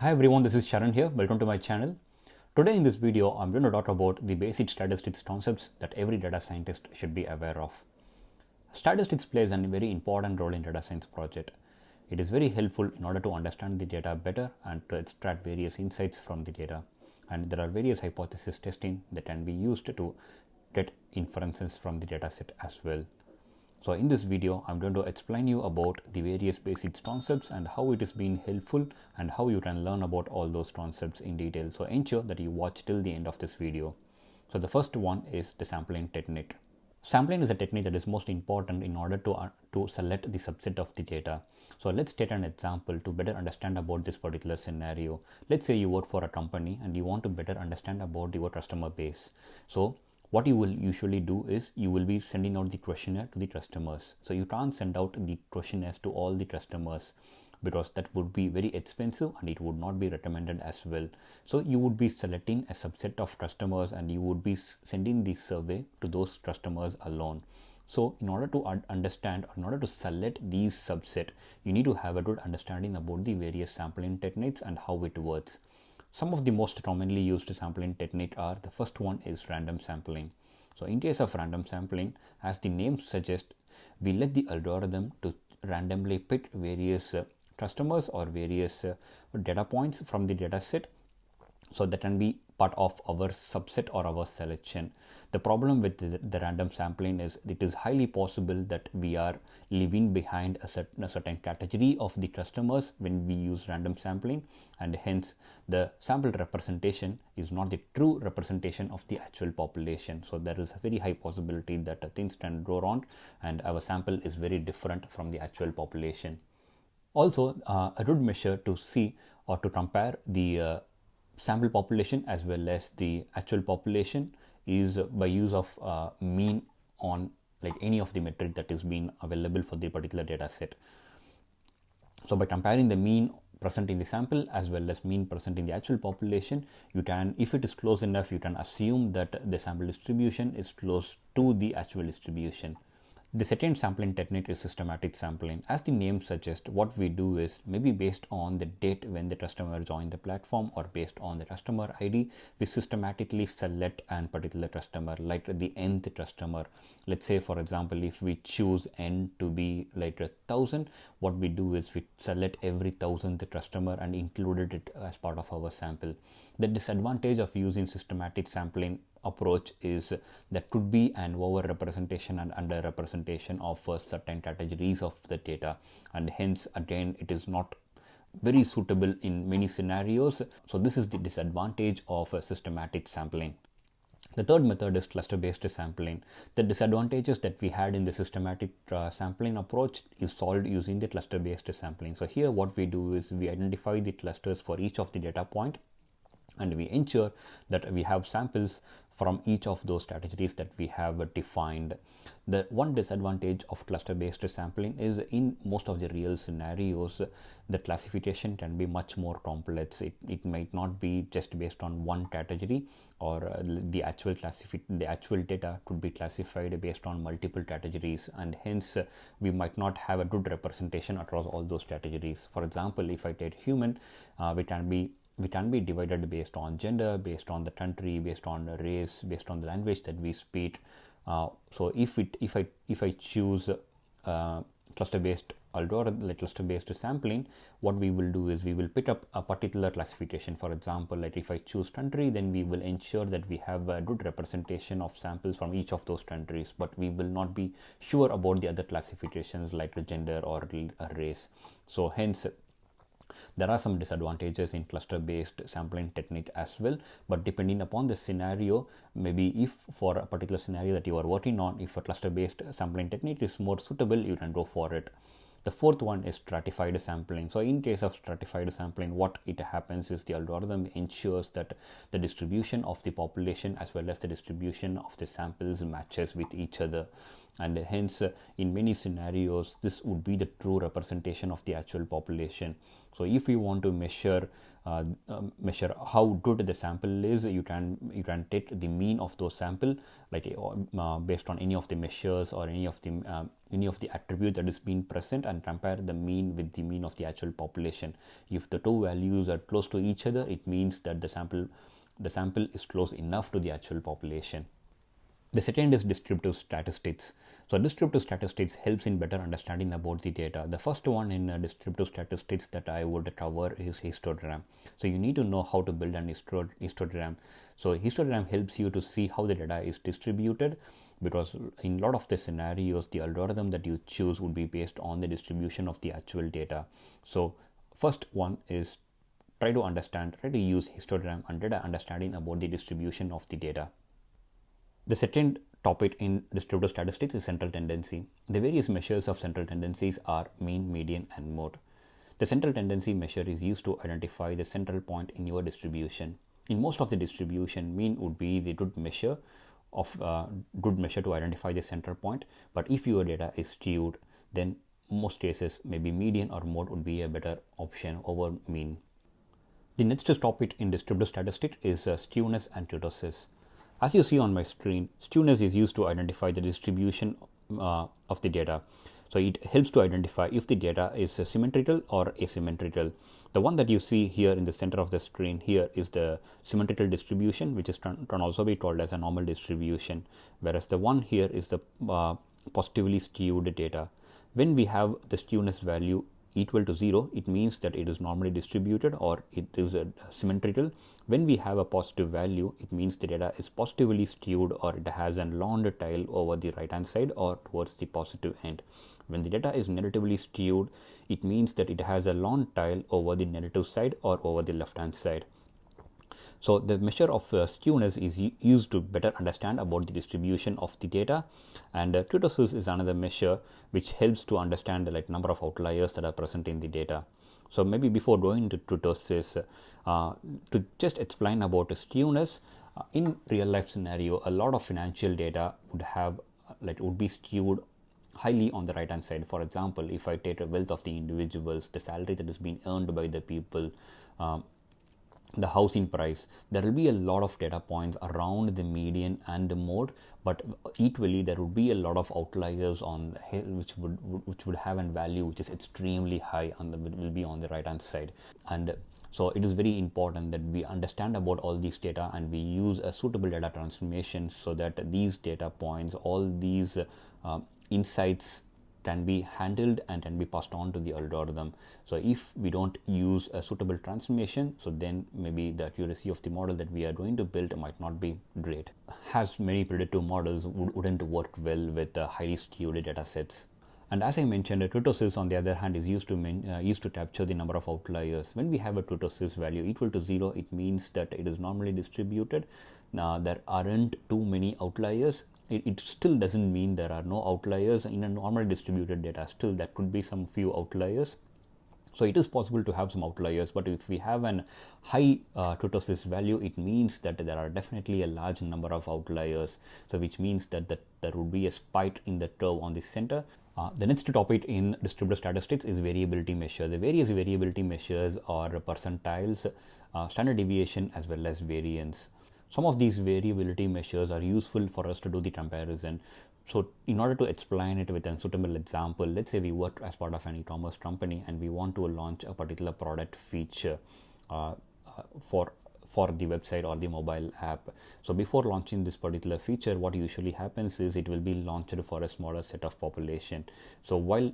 Hi everyone, this is Sharan here. Welcome to my channel. Today in this video, I'm going to talk about the basic statistics concepts that every data scientist should be aware of. Statistics plays a very important role in data science project. It is very helpful in order to understand the data better and to extract various insights from the data. And there are various hypothesis testing that can be used to get inferences from the dataset as well. So in this video, I'm going to explain you about the various basic concepts and how it has been helpful and how you can learn about all those concepts in detail. So ensure that you watch till the end of this video. So the first one is the sampling technique. Sampling is a technique that is most important in order to select the subset of the data. So let's take an example to better understand about this particular scenario. Let's say you work for a company and you want to better understand about your customer base. So what you will usually do is you will be sending out the questionnaire to the customers. So you can't send out the questionnaires to all the customers because that would be very expensive and it would not be recommended as well. So you would be selecting a subset of customers and you would be sending the survey to those customers alone. So in order to understand, or in order to select these subset, you need to have a good understanding about the various sampling techniques and how it works. Some of the most commonly used sampling technique are, the first one is random sampling. So in case of random sampling, as the name suggests, we let the algorithm to randomly pick various customers or various data points from the data set. So that can be part of our subset or our selection. The problem with the random sampling is it is highly possible that we are leaving behind a certain category of the customers when we use random sampling, and hence the sample representation is not the true representation of the actual population. So there is a very high possibility that things can go wrong and our sample is very different from the actual population. Also, a good measure to see or to compare the sample population as well as the actual population is by use of mean on like any of the metric that is being available for the particular data set. So by comparing the mean present in the sample as well as mean present in the actual population, you can, if it is close enough, you can assume that the sample distribution is close to the actual distribution. The second sampling technique is systematic sampling. As the name suggests, what we do is maybe based on the date when the customer joined the platform or based on the customer ID, we systematically select an particular customer, like the nth customer. Let's say, for example, if we choose n to be like 1,000, what we do is we select every 1,000th customer and included it as part of our sample. The disadvantage of using systematic sampling approach is that could be an over representation and under representation of certain categories of the data, and hence again it is not very suitable in many scenarios. So this is the disadvantage of systematic sampling. The third method is cluster-based sampling. The disadvantages that we had in the systematic sampling approach is solved using the cluster-based sampling. So here what we do is we identify the clusters for each of the data point and we ensure that we have samples from each of those categories that we have defined. The one disadvantage of cluster-based sampling is in most of the real scenarios, the classification can be much more complex. It might not be just based on one category, or the actual data could be classified based on multiple categories, and hence we might not have a good representation across all those categories. For example, if I take human, we can be divided based on gender, based on the country, based on race, based on the language that we speak. So if I choose cluster-based algorithm, like cluster-based sampling, what we will do is we will pick up a particular classification. For example, like if I choose country, then we will ensure that we have a good representation of samples from each of those countries, but we will not be sure about the other classifications like the gender or race. So hence there are some disadvantages in cluster-based sampling technique as well, but depending upon the scenario, maybe if for a particular scenario that you are working on, if a cluster-based sampling technique is more suitable, you can go for it. The fourth one is stratified sampling. So in case of stratified sampling, what it happens is the algorithm ensures that the distribution of the population as well as the distribution of the samples matches with each other. and hence in many scenarios this would be the true representation of the actual population. So if you want to measure how good the sample is, you can take the mean of those sample, like based on any of the measures or any of the attribute that is being present, and compare the mean with the mean of the actual population. If the two values are close to each other, it means that the sample is close enough to the actual population. The second is descriptive statistics. So descriptive statistics helps in better understanding about the data. The first one in descriptive statistics that I would cover is histogram. So you need to know how to build an histogram. So histogram helps you to see how the data is distributed, because in a lot of the scenarios the algorithm that you choose would be based on the distribution of the actual data. So first one is try to use histogram and data understanding about the distribution of the data. The second topic in descriptive statistics is central tendency. The various measures of central tendencies are mean, median, and mode. The central tendency measure is used to identify the central point in your distribution. In most of the distribution, mean would be the good measure to identify the central point. But if your data is skewed, then most cases maybe median or mode would be a better option over mean. The next topic in descriptive statistics is skewness and kurtosis. As you see on my screen, skewness is used to identify the distribution of the data. So it helps to identify if the data is symmetrical or asymmetrical. The one that you see here in the center of the screen here is the symmetrical distribution, which can also be called as a normal distribution, whereas the one here is the positively skewed data. When we have the skewness value equal to 0, it means that it is normally distributed or it is symmetrical. When we have a positive value, it means the data is positively skewed or it has a long tail over the right hand side or towards the positive end. When the data is negatively skewed, it means that it has a long tail over the negative side or over the left hand side. So the measure of skewness is used to better understand about the distribution of the data, and kurtosis is another measure which helps to understand the number of outliers that are present in the data. So maybe before going to kurtosis, to just explain about skewness, in real life scenario, a lot of financial data would be skewed highly on the right hand side. For example, if I take the wealth of the individuals, the salary that is being earned by the people, the housing price, there will be a lot of data points around the median and the mode, but equally there would be a lot of outliers on which would have a value which is extremely high will be on the right hand side. And so it is very important that we understand about all these data and we use a suitable data transformation so that these data points, all these insights can be handled and can be passed on to the algorithm. So if we don't use a suitable transformation, so then maybe the accuracy of the model that we are going to build might not be great. As many predictive models wouldn't work well with highly skewed data sets. And as I mentioned, kurtosis on the other hand is used to capture the number of outliers. When we have a kurtosis value equal to 0, it means that it is normally distributed. There aren't too many outliers. It still doesn't mean there are no outliers in a normally distributed data. Still, there could be some few outliers. So it is possible to have some outliers, but if we have an high kurtosis value, it means that there are definitely a large number of outliers. So which means that there would be a spike in the curve on the center. The next topic in descriptive statistics is variability measure. The various variability measures are percentiles, standard deviation, as well as variance. Some of these variability measures are useful for us to do the comparison. So in order to explain it with a suitable example, let's say we work as part of an e-commerce company and we want to launch a particular product feature for the website or the mobile app. So before launching this particular feature, what usually happens is it will be launched for a smaller set of population. So while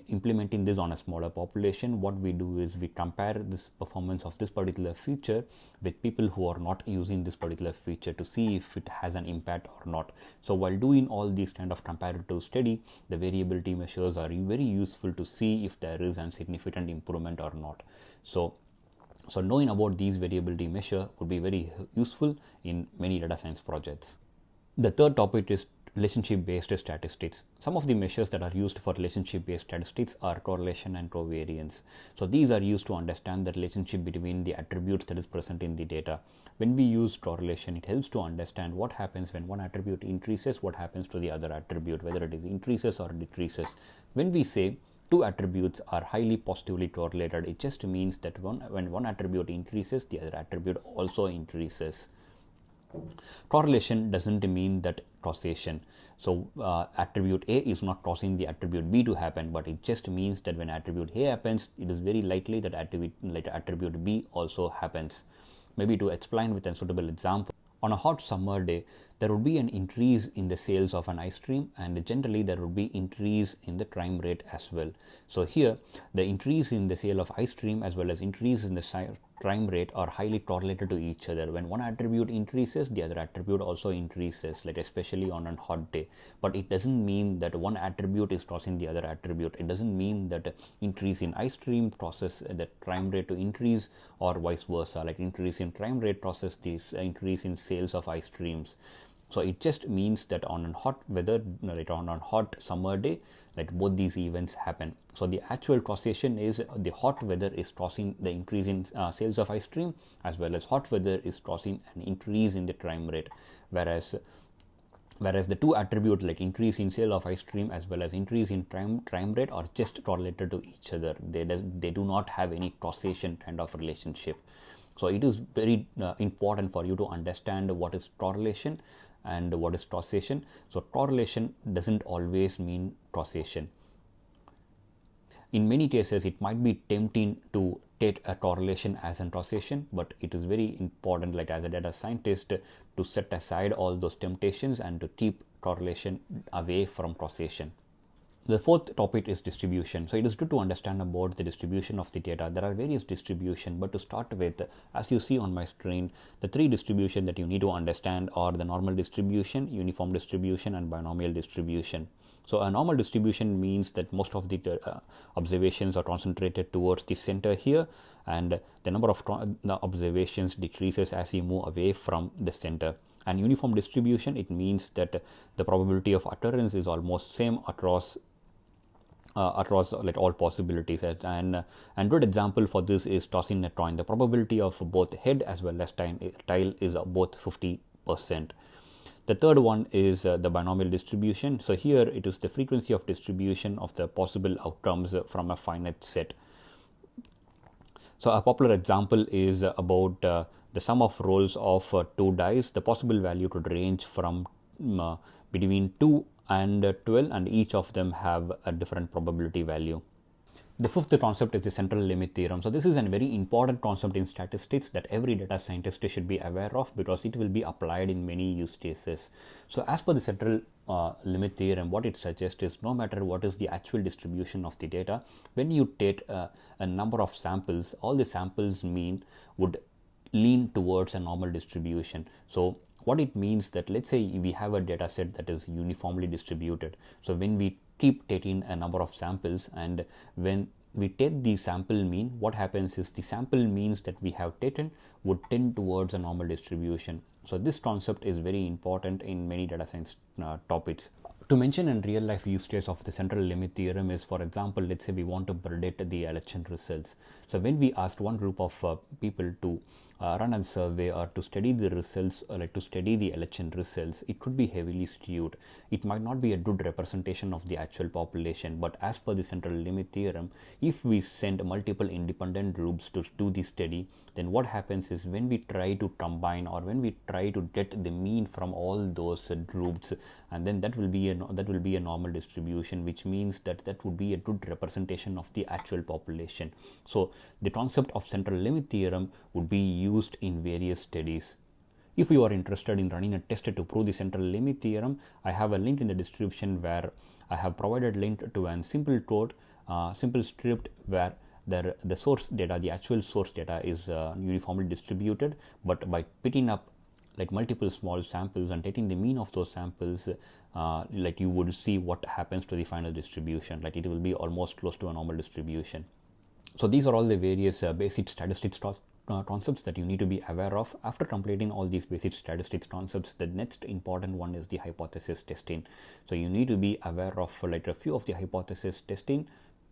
implementing this on a smaller population, what we do is we compare this performance of this particular feature with people who are not using this particular feature to see if it has an impact or not. So while doing all these kind of comparative study, the variability measures are very useful to see if there is a significant improvement or not. So knowing about these variability measure would be very useful in many data science projects. The third topic is relationship-based statistics. Some of the measures that are used for relationship-based statistics are correlation and covariance. So these are used to understand the relationship between the attributes that is present in the data. When we use correlation, it helps to understand what happens when one attribute increases, what happens to the other attribute, whether it is increases or decreases. When we say two attributes are highly positively correlated, it just means that when one attribute increases, the other attribute also increases. Correlation doesn't mean that causation. So attribute A is not causing the attribute B to happen, but it just means that when attribute A happens, it is very likely that attribute B also happens. Maybe to explain with a suitable example, on a hot summer day, there would be an increase in the sales of an ice cream, and generally there would be increase in the crime rate as well. So here, the increase in the sale of ice cream as well as increase in the crime rate are highly correlated to each other. When one attribute increases, the other attribute also increases, like especially on a hot day. But it doesn't mean that one attribute is causing the other attribute. It doesn't mean that increase in ice cream causes the crime rate to increase, or vice versa, like increase in crime rate causes this increase in sales of ice creams. So it just means that on a hot weather, on a hot summer day, like both these events happen. So the actual causation is the hot weather is causing the increase in sales of ice cream, as well as hot weather is causing an increase in the crime rate. Whereas the two attributes like increase in sale of ice cream as well as increase in crime rate are just correlated to each other. They do not have any causation kind of relationship. So it is very important for you to understand what is correlation and what is causation. So correlation doesn't always mean causation. In many cases, it might be tempting to take a correlation as a causation, but it is very important, like as a data scientist, to set aside all those temptations and to keep correlation away from causation. The fourth topic is distribution. So it is good to understand about the distribution of the data. There are various distribution, but to start with, as you see on my screen, the three distribution that you need to understand are the normal distribution, uniform distribution, and binomial distribution. So a normal distribution means that most of the observations are concentrated towards the center here, and the number of observations decreases as you move away from the center. And uniform distribution, it means that the probability of occurrence is almost same across like all possibilities. And good example for this is tossing a coin. The probability of both head as well as tail is both 50%. The third one is the binomial distribution. So here it is the frequency of distribution of the possible outcomes from a finite set. So a popular example is about the sum of rolls of two dice. The possible value could range from between 2 and 12, and each of them have a different probability value. The fifth concept is the central limit theorem. So this is a very important concept in statistics that every data scientist should be aware of, because it will be applied in many use cases. So as per the central limit theorem, what it suggests is no matter what is the actual distribution of the data, when you take a number of samples, all the samples mean would lean towards a normal distribution. So what it means that, let's say we have a data set that is uniformly distributed. So when we keep taking a number of samples, and when we take the sample mean, what happens is the sample means that we have taken would tend towards a normal distribution. So this concept is very important in many data science topics. To mention a real life use case of the central limit theorem is, for example, let's say we want to predict the election results. So when we asked one group of people to run a survey or to study the results, like to study the election results, it could be heavily skewed. It might not be a good representation of the actual population, but as per the central limit theorem, if we send multiple independent groups to do the study, then what happens is when we try to combine, or when we try to get the mean from all those groups, and then that will be a normal distribution, which means that would be a good representation of the actual population. So the concept of central limit theorem would be used in various studies. If you are interested in running a test to prove the central limit theorem, I have a link in the description where I have provided link to a simple code, simple script where the source data, the actual source data is uniformly distributed, but by picking up like multiple small samples and taking the mean of those samples, like you would see what happens to the final distribution. Like it will be almost close to a normal distribution. So these are all the various basic statistics concepts that you need to be aware of. After completing all these basic statistics concepts, the next important one is the hypothesis testing. So you need to be aware of like a few of the hypothesis testing.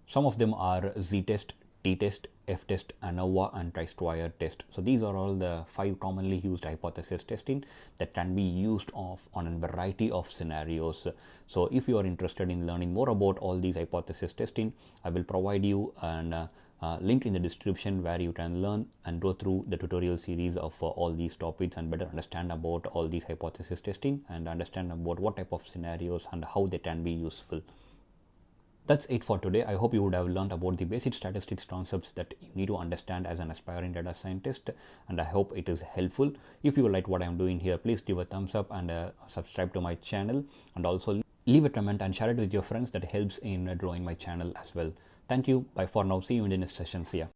Some of them are z-test, t-test, f-test, ANOVA, and tri-square test. So these are all the 5 commonly used hypothesis testing that can be used on a variety of scenarios. So if you are interested in learning more about all these hypothesis testing, I will provide you an link in the description where you can learn and go through the tutorial series of all these topics and better understand about all these hypothesis testing and understand about what type of scenarios and how they can be useful. That's it for today. I hope you would have learned about the basic statistics concepts that you need to understand as an aspiring data scientist, and I hope it is helpful. If you like what I'm doing here, please give a thumbs up and subscribe to my channel, and also leave a comment and share it with your friends. That helps in growing my channel as well. Thank you. Bye for now. See you in the next session. See ya.